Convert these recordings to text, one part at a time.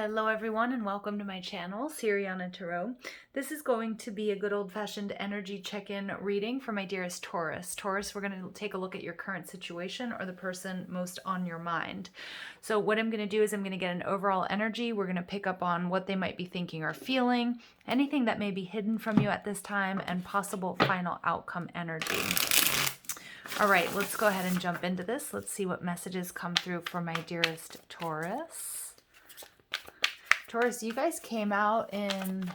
Hello everyone and welcome to my channel, Siriana Tarot. This is going to be a good old-fashioned energy check-in reading for my dearest Taurus. Taurus, we're going to take a look at your current situation or the person most on your mind. So what I'm going to do is I'm going to get an overall energy. We're going to pick up on what they might be thinking or feeling, anything that may be hidden from you at this time, and possible final outcome energy. All right, let's go ahead and jump into this. Let's see what messages come through for my dearest Taurus. Taurus, you guys came out in,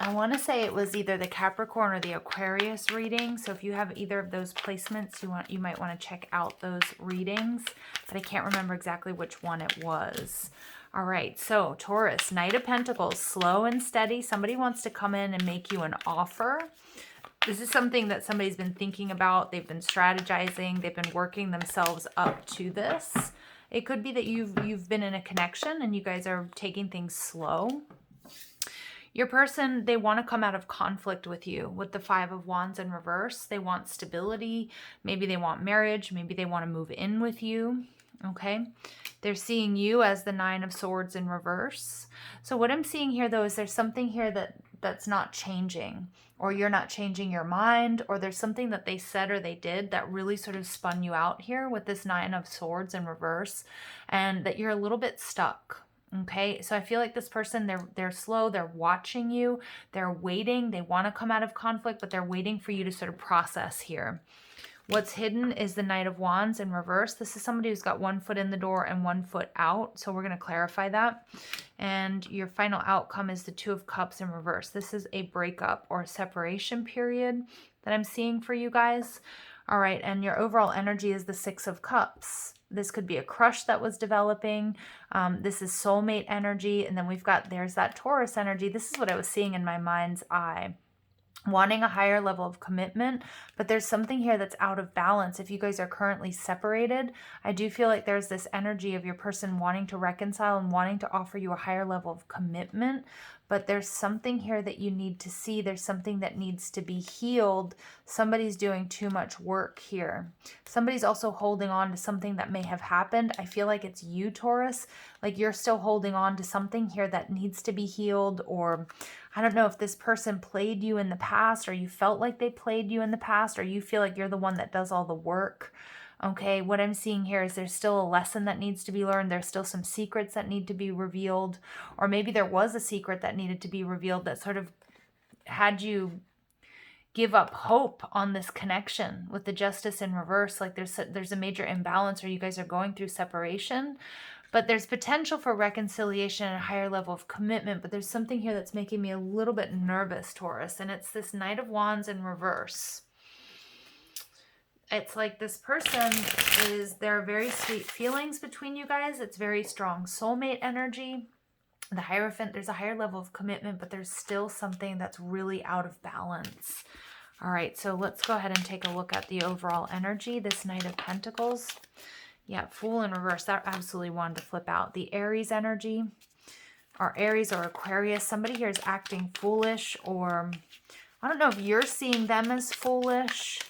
I want to say it was either the Capricorn or the Aquarius reading. So if you have either of those placements, you might want to check out those readings, but I can't remember exactly which one it was. All right, so Taurus, Knight of Pentacles, slow and steady. Somebody wants to come in and make you an offer. This is something that somebody's been thinking about. They've been strategizing. They've been working themselves up to this. It could be that you've been in a connection and you guys are taking things slow. Your person, they want to come out of conflict with you with the Five of Wands in reverse. They want stability. Maybe they want marriage. Maybe they want to move in with you. Okay. They're seeing you as the Nine of Swords in reverse. So what I'm seeing here though is there's something here that's not changing, or you're not changing your mind, or there's something that they said or they did that really sort of spun you out here with this Nine of Swords in reverse, and that you're a little bit stuck. Okay, so I feel like this person, they're slow, they're watching you, they're waiting, they want to come out of conflict, but they're waiting for you to sort of process here. What's hidden is the Knight of Wands in reverse. This is somebody who's got one foot in the door and one foot out. So we're going to clarify that. And your final outcome is the Two of Cups in reverse. This is a breakup or a separation period that I'm seeing for you guys. All right. And your overall energy is the Six of Cups. This could be a crush that was developing. This is soulmate energy. And then there's that Taurus energy. This is what I was seeing in my mind's eye. Wanting a higher level of commitment, but there's something here that's out of balance. If you guys are currently separated, I do feel like there's this energy of your person wanting to reconcile and wanting to offer you a higher level of commitment, but there's something here that you need to see. There's something that needs to be healed. Somebody's doing too much work here. Somebody's also holding on to something that may have happened. I feel like it's you, Taurus. Like you're still holding on to something here that needs to be healed, or I don't know if this person played you in the past, or you felt like they played you in the past, or you feel like you're the one that does all the work. Okay, what I'm seeing here is there's still a lesson that needs to be learned. There's still some secrets that need to be revealed, or maybe there was a secret that needed to be revealed that sort of had you give up hope on this connection with the Justice in reverse. Like there's a major imbalance, or you guys are going through separation. But there's potential for reconciliation and a higher level of commitment. But there's something here that's making me a little bit nervous, Taurus. And it's this Knight of Wands in reverse. It's like this person there are very sweet feelings between you guys. It's very strong soulmate energy. The Hierophant, there's a higher level of commitment, but there's still something that's really out of balance. All right, so let's go ahead and take a look at the overall energy. This Knight of Pentacles. Yeah, Fool in reverse. That absolutely wanted to flip out. The Aries energy, or Aries or Aquarius. Somebody here is acting foolish, or I don't know if you're seeing them as foolish,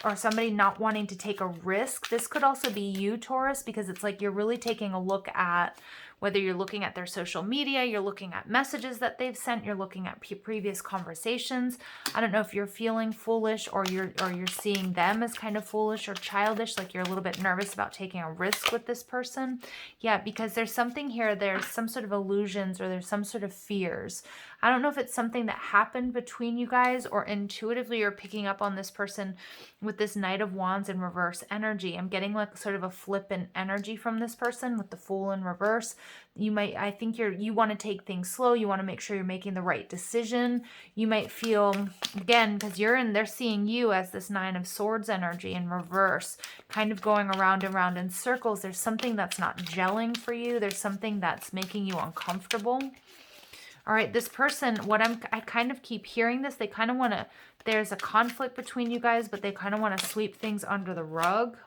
or somebody not wanting to take a risk. This could also be you, Taurus, because it's like you're really taking a look at whether you're looking at their social media, you're looking at messages that they've sent, you're looking at previous conversations. I don't know if you're feeling foolish, or you're seeing them as kind of foolish or childish, like you're a little bit nervous about taking a risk with this person. Yeah, because there's something here, there's some sort of illusions, or there's some sort of fears. I don't know if it's something that happened between you guys, or intuitively you're picking up on this person with this Knight of Wands in reverse energy. I'm getting like sort of a flippant energy from this person with the Fool in reverse. I think you want to take things slow. You want to make sure you're making the right decision. You might feel, again, because they're seeing you as this Nine of Swords energy in reverse, kind of going around and around in circles. There's something that's not gelling for you. There's something that's making you uncomfortable. All right, this person, I kind of keep hearing this. They kind of want to, there's a conflict between you guys, but they kind of want to sweep things under the rug.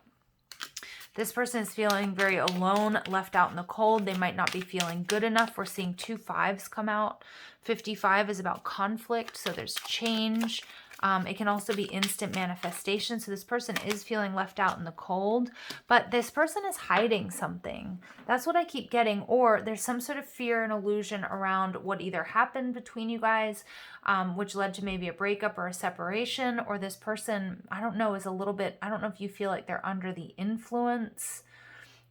This person is feeling very alone, left out in the cold. They might not be feeling good enough. We're seeing 2 5s come out. 55 is about conflict, so there's change. It can also be instant manifestation. So this person is feeling left out in the cold, but this person is hiding something. That's what I keep getting. Or there's some sort of fear and illusion around what either happened between you guys, which led to maybe a breakup or a separation, or this person, I don't know, is a little bit, I don't know if you feel like they're under the influence.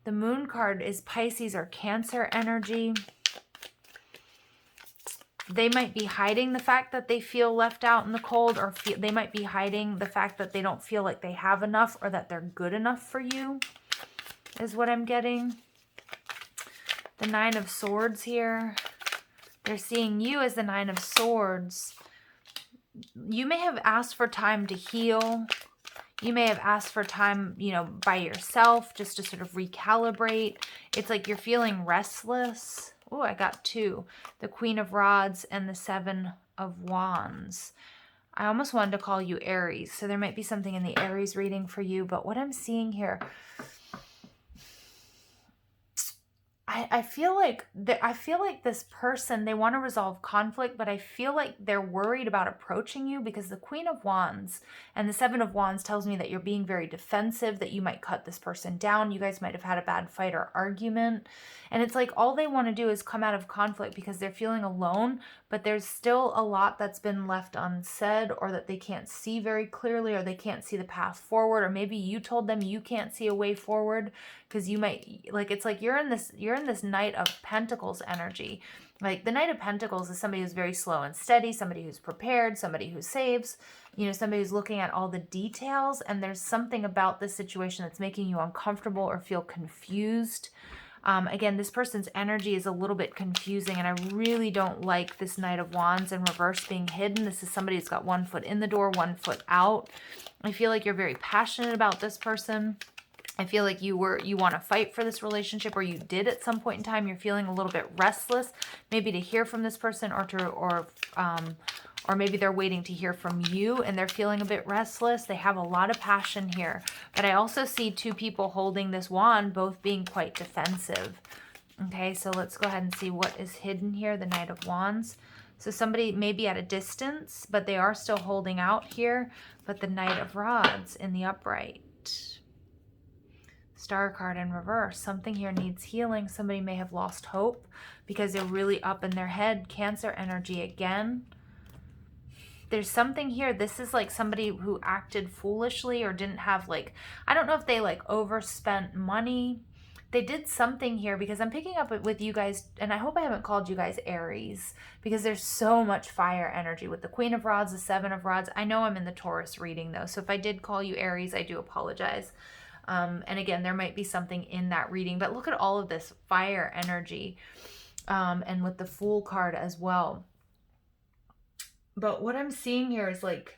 The Moon card is Pisces or Cancer energy. They might be hiding the fact that they feel left out in the cold, or they might be hiding the fact that they don't feel like they have enough or that they're good enough for you, is what I'm getting. The Nine of Swords here. They're seeing you as the Nine of Swords. You may have asked for time to heal. You may have asked for time, you know, by yourself, just to sort of recalibrate. It's like you're feeling restless. Oh, I got two. The Queen of Rods and the Seven of Wands. I almost wanted to call you Aries. So there might be something in the Aries reading for you. But what I'm seeing here, I feel like this person, they want to resolve conflict, but I feel like they're worried about approaching you because the Queen of Wands and the Seven of Wands tells me that you're being very defensive, that you might cut this person down. You guys might have had a bad fight or argument. And it's like all they want to do is come out of conflict because they're feeling alone, but there's still a lot that's been left unsaid, or that they can't see very clearly, or they can't see the path forward, or maybe you told them you can't see a way forward because you might, like, it's like you're in this Knight of Pentacles energy. Like the Knight of Pentacles is somebody who's very slow and steady, somebody who's prepared, somebody who saves, you know, somebody who's looking at all the details, and there's something about this situation that's making you uncomfortable or feel confused. Again, this person's energy is a little bit confusing, and I really don't like this Knight of Wands in reverse being hidden. This is somebody who's got one foot in the door, one foot out. I feel like you're very passionate about this person. I feel like you want to fight for this relationship, or you did at some point in time. You're feeling a little bit restless, maybe to hear from this person, or maybe they're waiting to hear from you and they're feeling a bit restless. They have a lot of passion here. But I also see two people holding this wand, both being quite defensive. Okay, so let's go ahead and see what is hidden here, the Knight of Wands. So somebody may be at a distance, but they are still holding out here. But the Knight of Rods in the upright. Star card in reverse. Something here needs healing. Somebody may have lost hope because they're really up in their head. Cancer energy again. There's something here. This is like somebody who acted foolishly or didn't have, like, I don't know if they like overspent money. They did something here because I'm picking up with you guys, and I hope I haven't called you guys Aries because there's so much fire energy with the Queen of Rods, the Seven of Rods. I know I'm in the Taurus reading though, so if I did call you Aries, I do apologize. And again, there might be something in that reading, but look at all of this fire energy, and with the Fool card as well. But what I'm seeing here is like,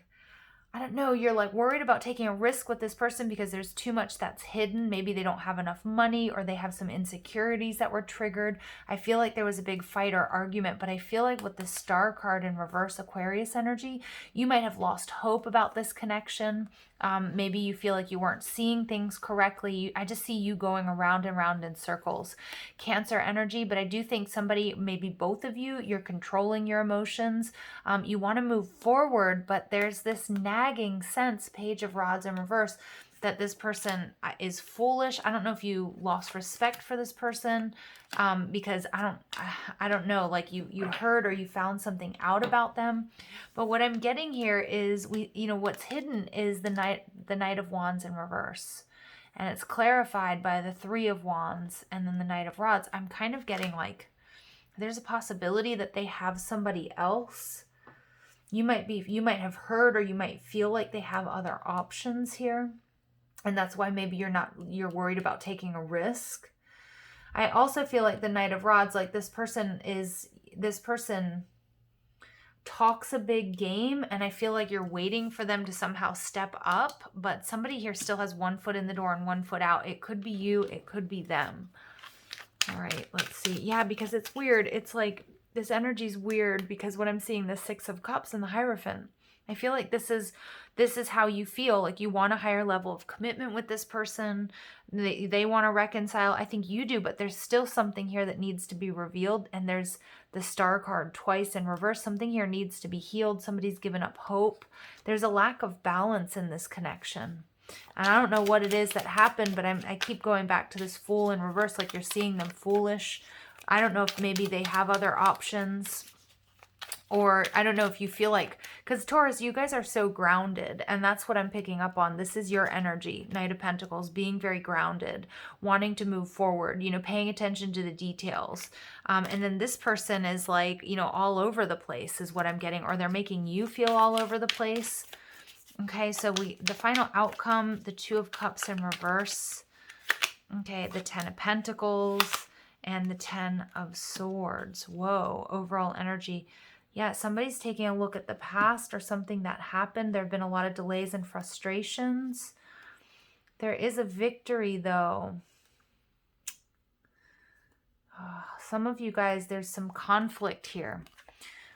I don't know, you're like worried about taking a risk with this person because there's too much that's hidden. Maybe they don't have enough money, or they have some insecurities that were triggered. I feel like there was a big fight or argument, but I feel like with the Star card in reverse, Aquarius energy, you might have lost hope about this connection. Maybe you feel like you weren't seeing things correctly. I just see you going around and around in circles. Cancer energy, but I do think somebody, maybe both of you, you're controlling your emotions. You want to move forward, but there's this nagging sense, Page of Rods in reverse, that this person is foolish. I don't know if you lost respect for this person, because I don't know, like you heard or you found something out about them. But what I'm getting here is what's hidden is the Knight of Wands in reverse. And it's clarified by the Three of Wands and then the Knight of Rods. I'm kind of getting like there's a possibility that they have somebody else. You might have heard, or you might feel like they have other options here. And that's why maybe you're worried about taking a risk. I also feel like the Knight of Rods, like this person talks a big game, and I feel like you're waiting for them to somehow step up, but somebody here still has one foot in the door and one foot out. It could be you, it could be them. All right, let's see. Yeah, because it's weird. It's like this energy's weird because what I'm seeing, the Six of Cups and the Hierophant. I feel like this is how you feel. Like you want a higher level of commitment with this person. They want to reconcile. I think you do, but there's still something here that needs to be revealed. And there's the Star card twice in reverse. Something here needs to be healed. Somebody's given up hope. There's a lack of balance in this connection. And I don't know what it is that happened, but I keep going back to this Fool in reverse, like you're seeing them foolish. I don't know if maybe they have other options. Or I don't know if you feel like, because Taurus, you guys are so grounded, and that's what I'm picking up on. This is your energy, Knight of Pentacles, being very grounded, wanting to move forward, you know, paying attention to the details. And then this person is like, you know, all over the place is what I'm getting, or they're making you feel all over the place. Okay, so the final outcome, the Two of Cups in reverse. Okay, the Ten of Pentacles and the Ten of Swords. Whoa, overall energy. Yeah, somebody's taking a look at the past or something that happened. There have been a lot of delays and frustrations. There is a victory, though. Oh, some of you guys, there's some conflict here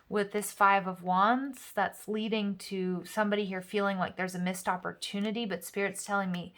with this Five of Wands that's leading to somebody here feeling like there's a missed opportunity, but Spirit's telling me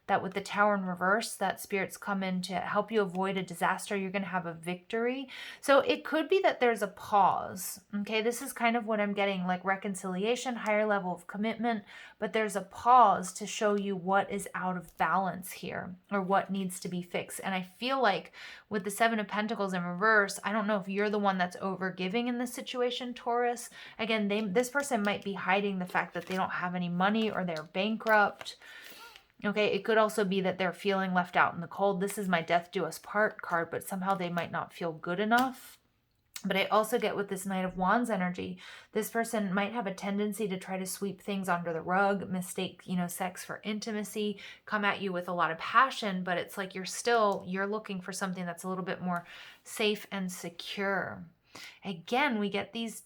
that with the Tower in reverse, that Spirit's come in to help you avoid a disaster. You're going to have a victory. So it could be that there's a pause. Okay, this is kind of what I'm getting, like reconciliation, higher level of commitment, but there's a pause to show you what is out of balance here or what needs to be fixed. And I feel like with the Seven of Pentacles in reverse, I don't know if you're the one that's overgiving in this situation, Taurus. Again, this person might be hiding the fact that they don't have any money or they're bankrupt. Okay, it could also be that they're feeling left out in the cold. This is my Death Do Us Part card, but somehow they might not feel good enough. But I also get with this Knight of Wands energy, this person might have a tendency to try to sweep things under the rug, mistake, you know, sex for intimacy, come at you with a lot of passion, but it's like you're looking for something that's a little bit more safe and secure. Again, we get these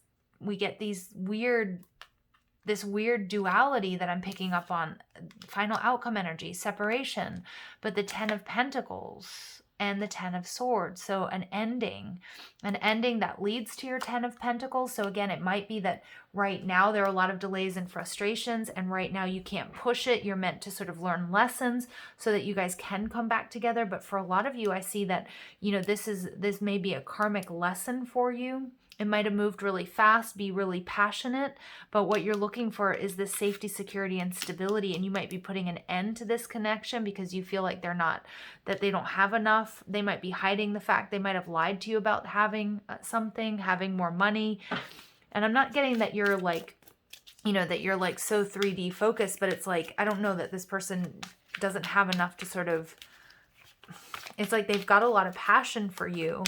this weird duality that I'm picking up on. Final outcome energy, separation, but the Ten of Pentacles and the Ten of Swords. So an ending that leads to your Ten of Pentacles. So again, it might be that right now there are a lot of delays and frustrations, and right now you can't push it. You're meant to sort of learn lessons so that you guys can come back together. But for a lot of you, I see that, you know, this may be a karmic lesson for you. It might have moved really fast, be really passionate, but what you're looking for is this safety, security, and stability, and you might be putting an end to this connection because you feel like that they don't have enough. They might be hiding the fact, they might have lied to you about having something, having more money. And I'm not getting that you're like, you know, that you're like so 3D focused, but it's like, I don't know that this person doesn't have enough to sort of, it's like they've got a lot of passion for you.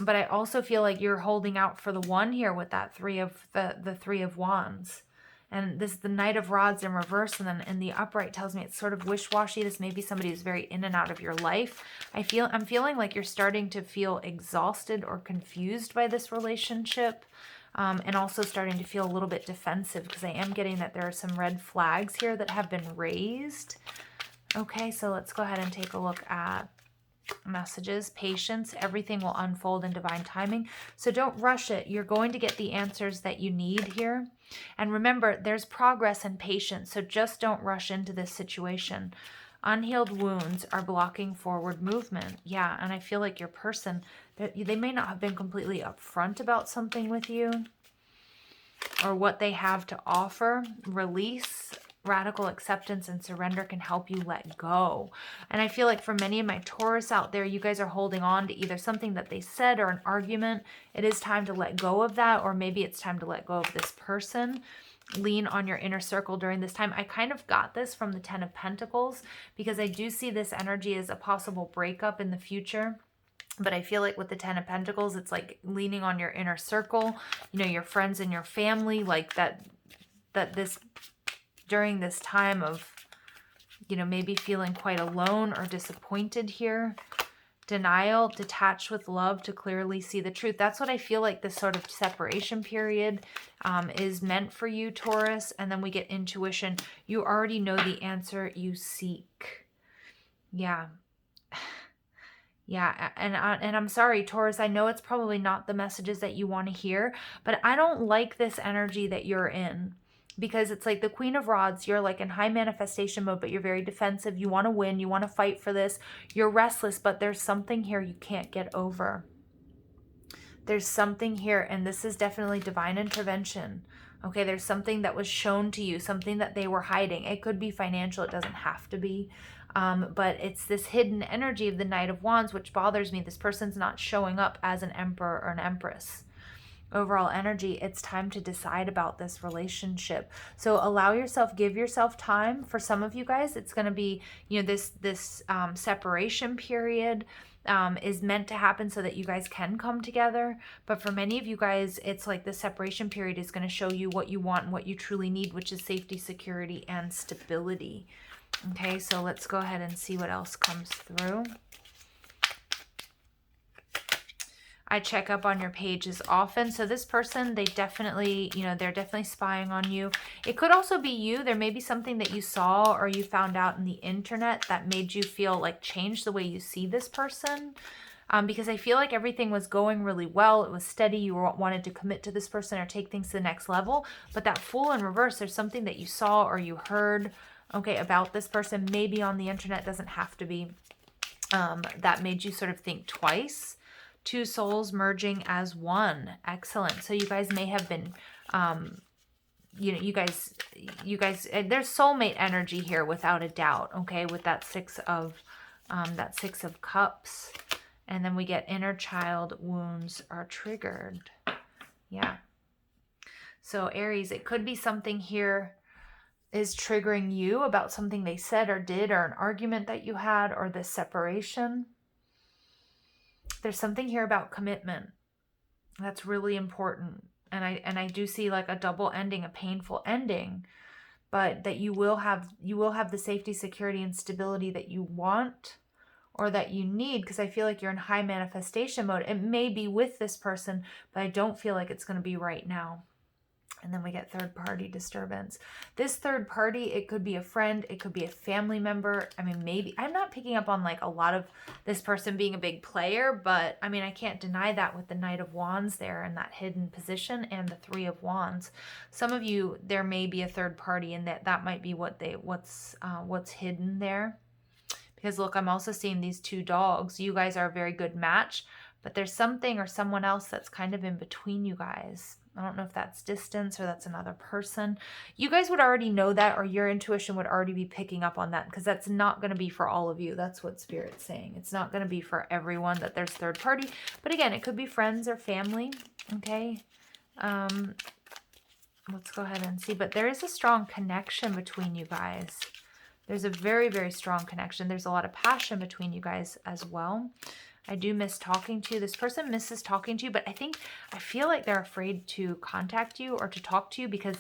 But I also feel like you're holding out for the one here with that the Three of Wands. And this is the Knight of Rods in reverse, and then in the upright tells me it's sort of wish-washy. This may be somebody who's very in and out of your life. I'm feeling like you're starting to feel exhausted or confused by this relationship. And also starting to feel a little bit defensive because I am getting that there are some red flags here that have been raised. Okay, so let's go ahead and take a look at messages. Patience, everything will unfold in divine timing. So don't rush it. You're going to get the answers that you need here. And remember, there's progress and patience. So just don't rush into this situation. Unhealed wounds are blocking forward movement. Yeah, and I feel like your person, they may not have been completely upfront about something with you or what they have to offer. Release, radical acceptance and surrender can help you let go. And I feel like for many of my Taurus out there, you guys are holding on to either something that they said or an argument. It is time to let go of that, or maybe it's time to let go of this person. Lean on your inner circle during this time. I kind of got this from the Ten of Pentacles because I do see this energy as a possible breakup in the future. But I feel like with the Ten of Pentacles, it's like leaning on your inner circle, you know, your friends and your family, like that this during this time of, you know, maybe feeling quite alone or disappointed here. Denial, detach with love to clearly see the truth. That's what I feel like this sort of separation period is meant for you, Taurus. And then we get intuition. You already know the answer you seek. Yeah. Yeah, and I'm sorry, Taurus, I know it's probably not the messages that you want to hear, but I don't like this energy that you're in, because it's like the Queen of Rods, you're like in high manifestation mode, but you're very defensive. You want to win, you want to fight for this. You're restless, but there's something here you can't get over. There's something here, and this is definitely divine intervention. Okay, there's something that was shown to you, something that they were hiding. It could be financial, it doesn't have to be. But it's this hidden energy of the Knight of Wands, which bothers me. This person's not showing up as an emperor or an empress. Overall energy, it's time to decide about this relationship. So allow yourself, give yourself time. For some of you guys, it's going to be, you know, this separation period is meant to happen so that you guys can come together. But for many of you guys, it's like the separation period is going to show you what you want and what you truly need, which is safety, security, and stability. Okay, so let's go ahead and see what else comes through. I check up on your pages often. So this person, they definitely, you know, they're definitely spying on you. It could also be you. There may be something that you saw or you found out in the internet that made you feel like change the way you see this person. Because I feel like everything was going really well. It was steady. You wanted to commit to this person or take things to the next level. But that Fool in reverse, there's something that you saw or you heard, okay, about this person, maybe on the internet, doesn't have to be, that made you sort of think twice. Two souls merging as one. Excellent. So you guys may have been, you know, you guys, there's soulmate energy here without a doubt. Okay, with that Six of Cups, and then we get inner child wounds are triggered. Yeah. So Aries, it could be something here is triggering you about something they said or did, or an argument that you had, or this separation. There's something here about commitment that's really important. And I do see like a double ending, a painful ending, but that you will have the safety, security, and stability that you want or that you need, because I feel like you're in high manifestation mode. It may be with this person, but I don't feel like it's going to be right now. And then we get third party disturbance. This third party, it could be a friend, it could be a family member. I mean, maybe, I'm not picking up on like a lot of this person being a big player, but I mean, I can't deny that with the Knight of Wands there in that hidden position and the Three of Wands. Some of you, there may be a third party, and that might be what's hidden there. Because look, I'm also seeing these two dogs. You guys are a very good match, but there's something or someone else that's kind of in between you guys. I don't know if that's distance or that's another person. You guys would already know that, or your intuition would already be picking up on that, because that's not going to be for all of you. That's what Spirit's saying. It's not going to be for everyone that there's third party. But again, it could be friends or family. Okay. Let's go ahead and see. But there is a strong connection between you guys. There's a very, very strong connection. There's a lot of passion between you guys as well. I do miss talking to you. This person misses talking to you, but I feel like they're afraid to contact you or to talk to you, because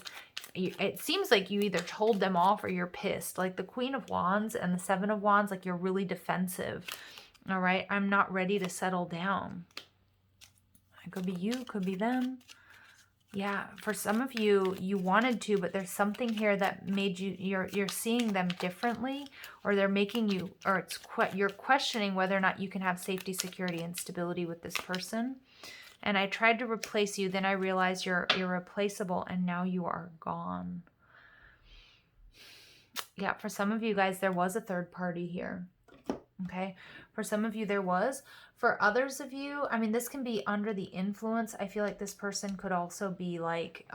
it seems like you either told them off or you're pissed. Like the Queen of Wands and the Seven of Wands, like you're really defensive. All right. I'm not ready to settle down. It could be you, could be them. Yeah, for some of you, you wanted to, but there's something here that made you, you're seeing them differently, or they're making you, or you're questioning whether or not you can have safety, security, and stability with this person. And I tried to replace you, then I realized you're irreplaceable, and now you are gone. Yeah, for some of you guys, there was a third party here. Okay, for some of you there was. For others of you, I mean, this can be under the influence. I feel like this person could also be like,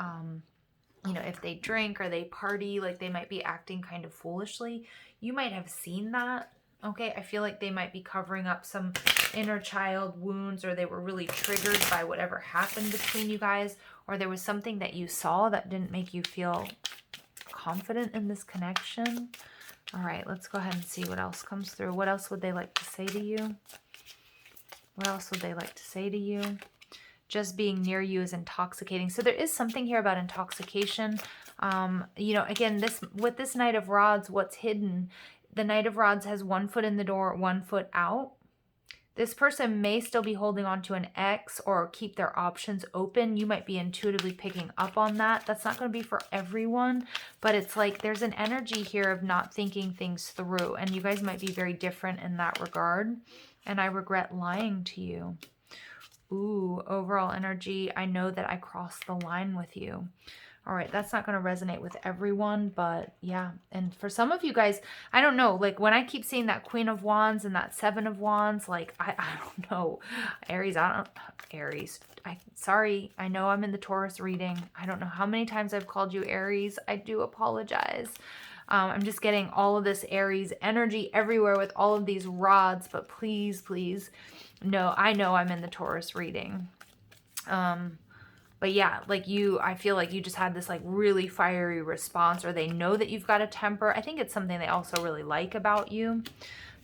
you know, if they drink or they party, like they might be acting kind of foolishly. You might have seen that. Okay, I feel like they might be covering up some inner child wounds, or they were really triggered by whatever happened between you guys, or there was something that you saw that didn't make you feel confident in this connection. All right, let's go ahead and see what else comes through. What else would they like to say to you? What else would they like to say to you? Just being near you is intoxicating. So there is something here about intoxication. You know, again, with this Knight of Rods, what's hidden? The Knight of Rods has 1 foot in the door, 1 foot out. This person may still be holding on to an ex or keep their options open. You might be intuitively picking up on that. That's not going to be for everyone, but it's like there's an energy here of not thinking things through, and you guys might be very different in that regard. and I regret lying to you. Ooh, overall energy, I know that I crossed the line with you. All right, that's not going to resonate with everyone, but yeah. And for some of you guys, I don't know, like when I keep seeing that Queen of Wands and that Seven of Wands, like, I don't know, Aries, sorry, I know I'm in the Taurus reading. I don't know how many times I've called you Aries. I do apologize. I'm just getting all of this Aries energy everywhere with all of these rods, but please, please, no, I know I'm in the Taurus reading. But yeah, like I feel like you just had this like really fiery response, or they know that you've got a temper. I think it's something they also really like about you.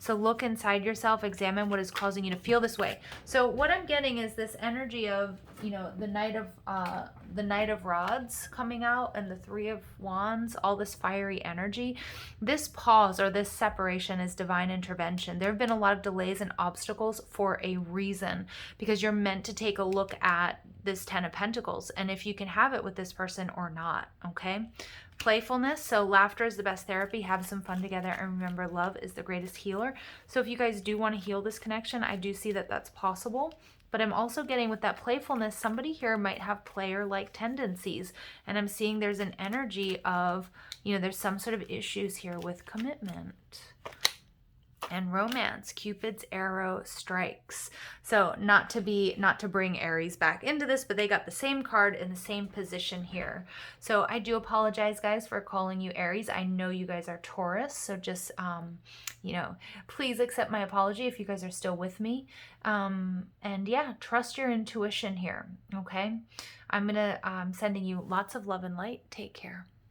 So look inside yourself, examine what is causing you to feel this way. So what I'm getting is this energy of, you know, the Knight of Rods coming out and the Three of Wands, all this fiery energy. This pause or this separation is divine intervention. There have been a lot of delays and obstacles for a reason, because you're meant to take a look at this Ten of Pentacles and if you can have it with this person or not, okay? Playfulness, so laughter is the best therapy. Have some fun together, and remember, love is the greatest healer. So if you guys do want to heal this connection, I do see that that's possible. But I'm also getting with that playfulness, somebody here might have player-like tendencies, and I'm seeing there's an energy of, you know, there's some sort of issues here with commitment and romance. Cupid's arrow strikes. So not to bring Aries back into this, but they got the same card in the same position here. So I do apologize, guys, for calling you Aries. I know you guys are Taurus, so just you know, please accept my apology if you guys are still with me. And yeah, trust your intuition here, okay? I'm sending you lots of love and light. Take care.